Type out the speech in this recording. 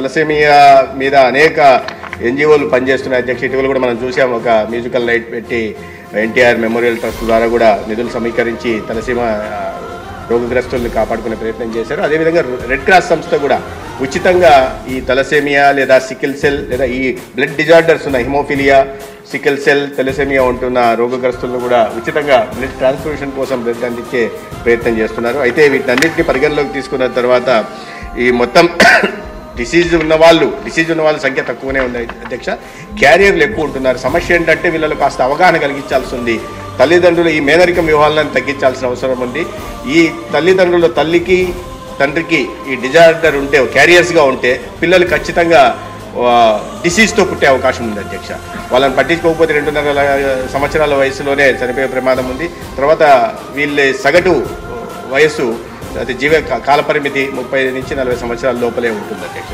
Thalassemia మీద అనేక ఎన్జిఓలు పనిచేస్తున్నాయి అధ్యక్ష. ఇటీవల కూడా మనం చూసాం, ఒక మ్యూజికల్ నైట్ పెట్టి ఎన్టీఆర్ మెమోరియల్ ట్రస్ట్ ద్వారా కూడా నిధులు సమీకరించి తలసీమ రోగగ్రస్తుల్ని కాపాడుకునే ప్రయత్నం చేశారు. అదేవిధంగా రెడ్ క్రాస్ సంస్థ కూడా ఉచితంగా ఈ తలసేమియా లేదా సికిల్ సెల్ లేదా ఈ బ్లడ్ డిజార్డర్స్ ఉన్న హిమోఫిలియా, సికిల్ సెల్, తలసేమియా ఉంటున్న రోగగ్రస్తులను కూడా ఉచితంగా బ్లడ్ ట్రాన్స్ఫ్యూషన్ కోసం బ్లడ్ అందించే ప్రయత్నం చేస్తున్నారు. అయితే వీటన్నిటిని పరిగణలోకి తీసుకున్న తర్వాత ఈ మొత్తం డిసీజ్ ఉన్న వాళ్ళు సంఖ్య తక్కువనే ఉంది అధ్యక్ష. క్యారియర్లు ఎక్కువ ఉంటున్నారు. సమస్య ఏంటంటే వీళ్ళలో కాస్త అవగాహన కలిగించాల్సి ఉంది. తల్లిదండ్రులు ఈ మేనరికం వివాహాలను తగ్గించాల్సిన అవసరం ఉంది. ఈ తల్లిదండ్రులు తల్లికి తండ్రికి ఈ డిజార్డర్ ఉంటే, క్యారియర్స్గా ఉంటే పిల్లలు ఖచ్చితంగా డిసీజ్తో పుట్టే అవకాశం ఉంది అధ్యక్ష. వాళ్ళని పట్టించుకోకపోతే 2.5 సంవత్సరాల వయసులోనే చనిపోయే ప్రమాదం ఉంది. తర్వాత వీళ్ళ సగటు వయస్సు, అది కాలపరిమితి 30 నుంచి 40 సంవత్సరాల లోపలే ఉంటుంది అధ్యక్ష.